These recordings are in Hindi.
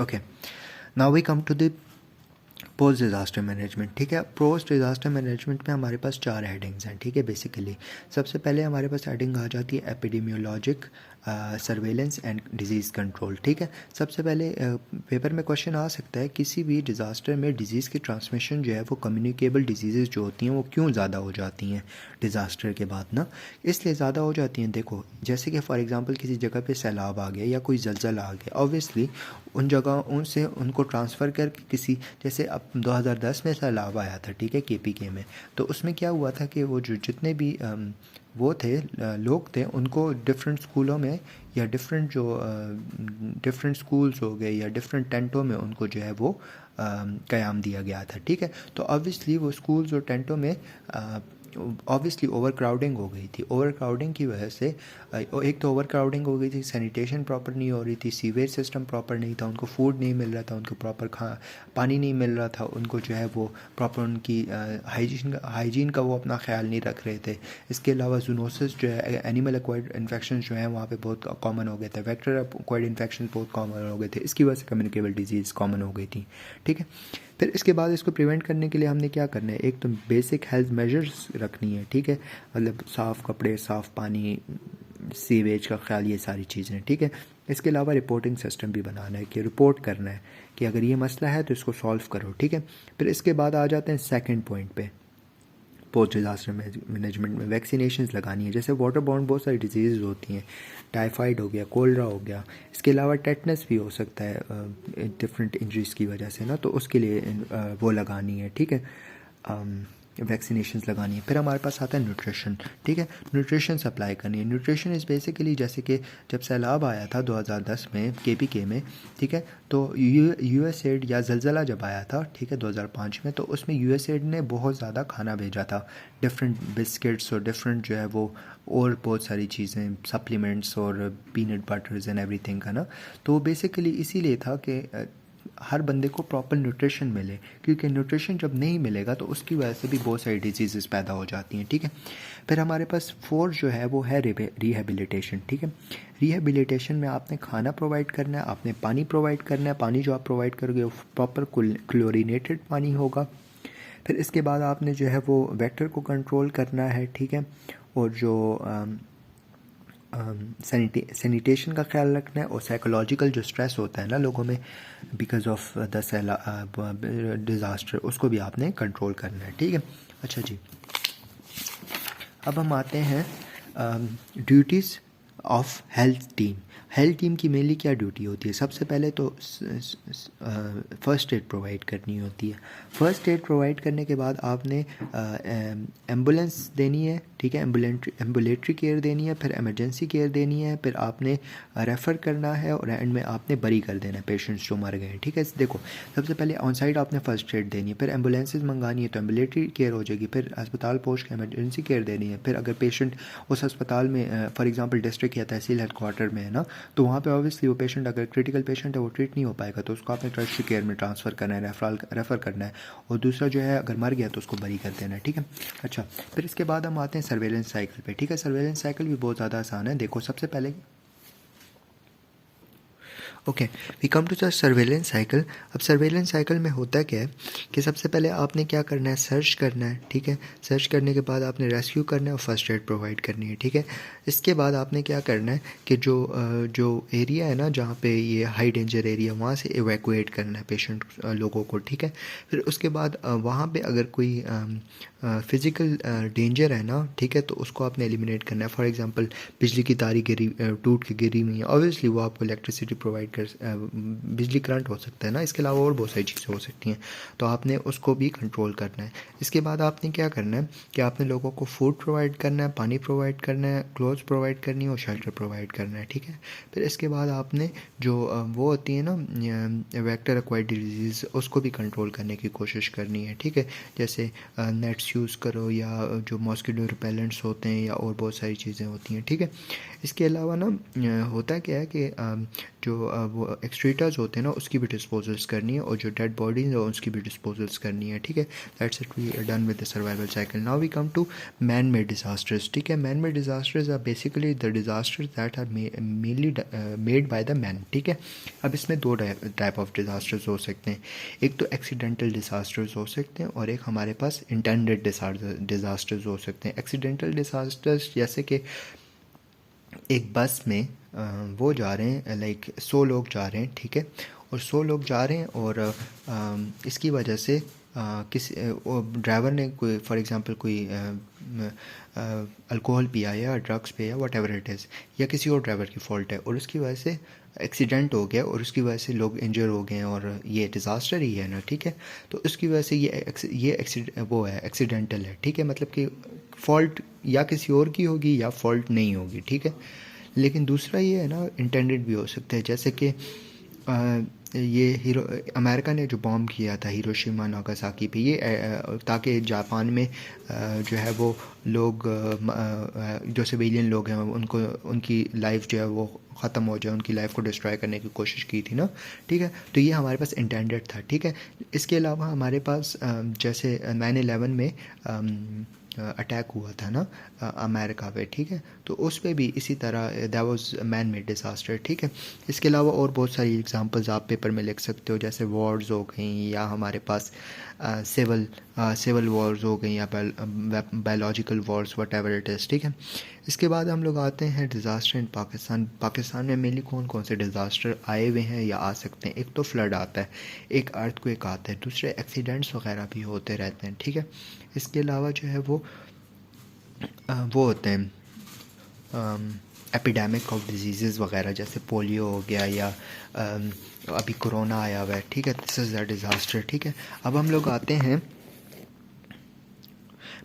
Okay, now we come to the post disaster management. ठीक है, पोस्ट डिज़ास्टर मैनेजमेंट में हमारे पास 4 हेडिंग्स हैं। ठीक है, बेसिकली सबसे पहले हमारे पास हेडिंग आ जाती है एपिडेमियोलॉजिक सर्वेलेंस एंड डिजीज़ कंट्रोल। ठीक है, सबसे पहले पेपर में क्वेश्चन आ सकता है किसी भी डिज़ास्टर में डिजीज़ की ट्रांसमिशन जो है वो कम्युनिकेबल डिजीज़ जो होती हैं वो क्यों ज़्यादा हो जाती हैं डिज़ास्टर के बाद ना, इसलिए ज़्यादा हो जाती हैं। देखो, जैसे कि फॉर एग्जांपल किसी जगह पे सैलाब आ गया या कोई जलजला आ गया, ऑब्वियसली उन जगहों से उनको ट्रांसफ़र करके किसी, जैसे अब 2010 में सैलाब आया था, ठीक है, केपीके में, तो उसमें क्या हुआ था कि वो जो जितने भी वो थे लोग थे उनको डिफरेंट स्कूलों में या डिफरेंट स्कूल्स हो गए या डिफरेंट टेंटों में उनको जो है वो क़याम दिया गया था। ठीक है, तो ऑब्वियसली वो स्कूल्स और टेंटों में ऑब्वियसली ओवर क्राउडिंग हो गई थी। ओवर क्राउडिंग की वजह से एक तो ओवर क्राउडिंग हो गई थी, सैनिटेशन प्रॉपर नहीं हो रही थी, सीवेज सिस्टम प्रॉपर नहीं था, उनको फूड नहीं मिल रहा था, उनको प्रॉपर पानी नहीं मिल रहा था, उनको जो है वो प्रॉपर उनकी हाइजीन का वो अपना ख्याल नहीं रख रहे थे। इसके अलावा जूनोसिस जो है, एनिमल एक्वायर्ड इन्फेक्शन जो है वहाँ पे बहुत कॉमन हो गए थे, वेक्टर एक्वायर्ड इन्फेक्शन बहुत कॉमन हो गए थे, इसकी वजह से कम्युनिकेबल डिजीज़ कॉमन हो गई थी। ठीक है, फिर इसके बाद इसको प्रिवेंट करने के लिए हमने क्या करना है, एक तो बेसिक हेल्थ मेजर्स रखनी है। ठीक है, मतलब साफ़ कपड़े, साफ़ पानी, सीवेज का ख्याल, ये सारी चीज़ें। ठीक है, इसके अलावा रिपोर्टिंग सिस्टम भी बनाना है कि रिपोर्ट करना है कि अगर ये मसला है तो इसको सॉल्व करो। ठीक है, फिर इसके बाद आ जाते हैं सेकंड पॉइंट पे, पोस्ट डिज़ास्टर मैनेजमेंट में वैक्सीनेशंस लगानी है। जैसे वाटर बॉर्न बहुत सारी डिजीज़ होती हैं, टाइफाइड हो गया, कोलरा हो गया, इसके अलावा टेटनस भी हो सकता है डिफरेंट इंजरीज़ की वजह से ना, तो उसके लिए वो लगानी है। ठीक है, वैक्सीनेशंस लगानी है। फिर हमारे पास आता है न्यूट्रिशन। ठीक है, न्यूट्रिशन सप्लाई करनी है। न्यूट्रिशन इज़ बेसिकली जैसे कि जब सैलाब आया था 2010 में केपीके में, ठीक है, तो यूएसएड या जलजला जब आया था, ठीक है, 2005 में, तो उसमें यूएसएड ने बहुत ज़्यादा खाना भेजा था, डिफरेंट बिस्किट्स और डिफरेंट जो है वो और बहुत सारी चीज़ें, सप्लीमेंट्स और पीनट बटर्स एंड एवरीथिंग का ना। तो बेसिकली इसीलिए था कि हर बंदे को प्रॉपर न्यूट्रिशन मिले, क्योंकि न्यूट्रिशन जब नहीं मिलेगा तो उसकी वजह से भी बहुत सारी डिजीज़ पैदा हो जाती हैं। ठीक है, फिर हमारे पास फोर्थ जो है वो है रिहेबिलिटेशन। ठीक है, रिहेबिलिटेशन में आपने खाना प्रोवाइड करना है, आपने पानी प्रोवाइड करना है, पानी जो आप प्रोवाइड करोगे वो प्रॉपर क्लोरीनेटेड पानी होगा। फिर इसके बाद आपने जो है वो वेक्टर को कंट्रोल करना है। ठीक है, और जो सैनिटेशन का ख्याल रखना है, और साइकोलॉजिकल जो स्ट्रेस होता है ना लोगों में बिकॉज ऑफ द डिज़ास्टर, उसको भी आपने कंट्रोल करना है। ठीक है, अच्छा जी, अब हम आते हैं duties of health team. Health team की मेनली क्या ड्यूटी होती है? सबसे पहले तो फ़र्स्ट एड प्रोवाइड करनी होती है। फ़र्स्ट एड प्रोवाइड करने के बाद आपने एम्बुलेंस देनी है। ठीक है, एम्बुलेटरी केयर देनी है, फिर इमरजेंसी केयर देनी है, फिर आपने रेफ़र करना है, और एंड में आपने बरी कर देना है पेशेंट्स जो मर गए हैं। ठीक है, देखो, सबसे पहले ऑन साइड आपने फ़र्स्ट एड देनी है, फिर एम्बुलेंसेज मंगानी है तो एम्बुलेटरी केयर हो जाएगी, फिर अस्पताल पहुँच के इमरजेंसी केयर देनी है। फिर अगर पेशेंट उस अस्पताल में फॉर एग्जांपल डिस्ट्रिक्ट या तहसील हेडक्वार्टर में है ना, तो वहाँ पे ऑब्वियसली वो पेशेंट अगर क्रिटिकल पेशेंट है वो ट्रीट नहीं हो पाएगा, तो उसको आपने टर्शियरी केयर में ट्रांसफ़र करना है, रेफ़र करना है, और दूसरा जो है अगर मर गया तो उसको बरी कर देना है। ठीक है, अच्छा, फिर इसके बाद हम आते हैं सर्वेलेंस साइकिल पे। ठीक है, सर्वेलेंस साइकिल भी बहुत ज़्यादा आसान है। देखो, सबसे पहले okay, we come to the surveillance cycle. अब सर्वेलेंस साइकिल में होता क्या है कि सबसे पहले आपने क्या करना है, सर्च करना है। ठीक है, सर्च करने के बाद आपने रेस्क्यू करना है और फर्स्ट एड प्रोवाइड करनी है। ठीक है, इसके बाद आपने क्या करना है कि जो एरिया है ना जहाँ पे ये हाई डेंजर एरिया, वहाँ से एवैक्यूएट करना है पेशेंट लोगों को। ठीक है, फिर उसके बाद वहाँ पे अगर कोई फिज़िकल डेंजर है ना, ठीक है, तो उसको आपने एलिमिनेट करना है। फॉर एग्जांपल बिजली की तारी गिरी, टूट के गिरी हुई है, ऑब्वियसली वो आपको इलेक्ट्रिसिटी प्रोवाइड कर बिजली करंट हो सकता है ना, इसके अलावा और बहुत सारी चीज़ें हो सकती हैं, तो आपने उसको भी कंट्रोल करना है। इसके बाद आपने क्या करना है कि आपने लोगों को फूड प्रोवाइड करना है, पानी प्रोवाइड करना है, क्लोथ्स प्रोवाइड करनी है और शेल्टर प्रोवाइड करना है। ठीक है, फिर इसके बाद आपने जो वो होती है ना वेक्टर एक्वायर्ड डिजीज़, उसको भी कंट्रोल करने की कोशिश करनी है। ठीक है, जैसे नेट्स यूज़ करो या जो मॉस्किटो रिपेलेंट्स होते हैं या और बहुत सारी चीज़ें होती हैं। ठीक है, इसके अलावा ना होता क्या है कि जो वो एक्सक्रीटर्स होते हैं ना उसकी भी डिस्पोजल्स करनी है, और जो डेड बॉडीज है उसकी भी डिस्पोजल्स करनी है, ठीक है। That's it, we are done with the survival cycle. Now we come to man made disasters, ठीक है। Man made disasters are basically the disasters that are mainly made by the man, ठीक है। अब इसमें दो टाइप ऑफ डिजास्टर्स हो सकते हैं, एक तो एक्सीडेंटल डिजास्टर्स हो सकते हैं और एक हमारे पास इंटेंडेड डिजास्टर्स हो सकते हैं। एक्सीडेंटल डिजास्टर्स जैसे कि एक बस में वो जा रहे हैं, लाइक 100 लोग जा रहे हैं, ठीक है, और 100 लोग जा रहे हैं और इसकी वजह से किसी ड्राइवर ने कोई फॉर एग्जांपल कोई अल्कोहल पिया या ड्रग्स पे या वट एवर इट इज़, या किसी और ड्राइवर की फ़ॉल्ट है और उसकी वजह से एक्सीडेंट हो गया और उसकी वजह से लोग इंजर हो गए हैं और ये डिज़ास्टर ही है ना, ठीक है। तो उसकी वजह से वो है एक्सीडेंटल है, ठीक है, मतलब कि फ़ॉल्ट या किसी और की होगी या फ़ॉल्ट नहीं होगी, ठीक है। लेकिन दूसरा ये है ना, इंटेंडेड भी हो सकता है, जैसे कि ये अमेरिका ने जो बॉम्ब किया था हिरोशिमा नागासाकी पे, ये ताकि जापान में जो है वो लोग जो सिविलियन लोग हैं उनको उनकी लाइफ जो है वो ख़त्म हो जाए, उनकी लाइफ को डिस्ट्रॉय करने की कोशिश की थी ना, ठीक है। तो ये हमारे पास इंटेंडेड था, ठीक है। इसके अलावा हमारे पास जैसे 9/11 में अटैक हुआ था ना अमेरिका पे, ठीक है, तो उस पे भी इसी तरह that was man made disaster, ठीक है। इसके अलावा और बहुत सारी एग्जांपल्स आप पेपर में लिख सकते हो, जैसे वॉर्स हो गई या हमारे पास सिविल वॉर्स हो गई या biological Wars what ever it is, ठीक है। इसके बाद हम लोग आते हैं डिज़ास्टर इन पाकिस्तान। पाकिस्तान में मेनली कौन कौन से डिज़ास्टर आए हुए हैं या आ सकते हैं? एक तो फ्लड आता है, एक अर्थक्वेक आता है, दूसरे एक्सीडेंट्स वगैरह भी होते रहते हैं, ठीक है। इसके अलावा जो है वो होते हैं एपिडेमिक ऑफ डिजीज़ वगैरह, जैसे पोलियो हो गया या अभी कोरोना आया हुआ है, ठीक है। दिस इज़ अ डिज़ास्टर, ठीक है। अब हम लोग आते हैं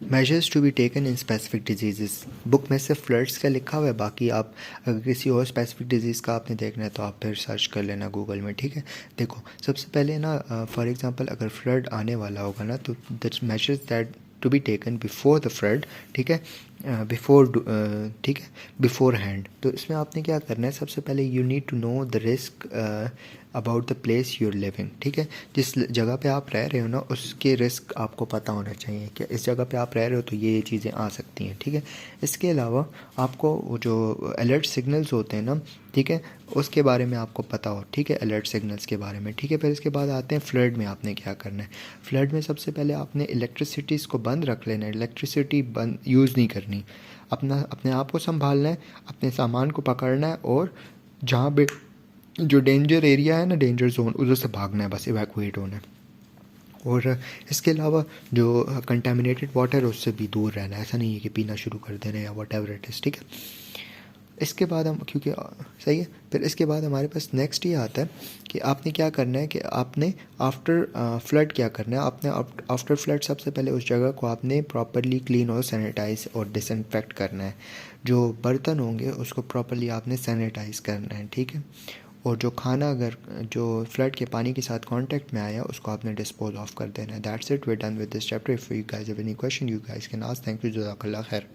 measures to be taken in specific disease. Book में सिर्फ फ्लड्स का लिखा हुआ है, बाकी आप अगर किसी और स्पेसिफिक डिजीज़ का आपने देखना है तो आप फिर सर्च कर लेना गूगल में, ठीक है। देखो सबसे पहले ना फॉर एग्जांपल अगर फ्लड आने वाला होगा ना तो the measures that to be taken before the flood, ठीक है, ठीक है, बिफोर हैंड। तो इसमें आपने क्या करना है, सबसे पहले you need to know the risk about the place you are living, ठीक है। जिस जगह पे आप रह रहे हो ना उसके रिस्क आपको पता होना चाहिए कि इस जगह पे आप रह रहे हो तो ये चीज़ें आ सकती हैं, ठीक है। इसके अलावा आपको जो अलर्ट सिग्नल्स होते हैं ना, ठीक है, उसके बारे में आपको पता हो, ठीक है, अलर्ट सिग्नल्स के बारे में, ठीक है। फिर इसके बाद आते हैं फ्लड में आपने क्या करना है। फ्लड में सबसे पहले आपने इलेक्ट्रिसिटीज़ को बंद रख लेना है, इलेक्ट्रिसिटी बंद यूज़ नहीं करनी, अपने आप को संभालना है, अपने सामान को पकड़ना है और जहाँ पे जो डेंजर एरिया है ना, डेंजर जोन, उधर से भागना है, बस इवैक्यूएट होना है। और इसके अलावा जो कंटेमिनेटेड वाटर है उससे भी दूर रहना है, ऐसा नहीं है कि पीना शुरू कर देना या वट एवर इट इज़, ठीक है। इसके बाद हम क्योंकि सही है, फिर इसके बाद हमारे पास नेक्स्ट ये आता है कि आपने क्या करना है कि आपने आफ्टर फ्लड क्या करना है। आपने आफ्टर फ्लड सबसे पहले उस जगह को आपने प्रॉपरली क्लीन और सैनिटाइज और डिसइंफेक्ट करना है। जो बर्तन होंगे उसको प्रॉपरली आपने सैनिटाइज़ करना है, ठीक है। और जो खाना अगर जो फ्लड के पानी के साथ कांटेक्ट में आया उसको आपने डिस्पोज ऑफ कर देना है। That's it, we done with this chapter. If you guys have any question you guys can ask. Thank you, जज़ाकल्लाह खैर।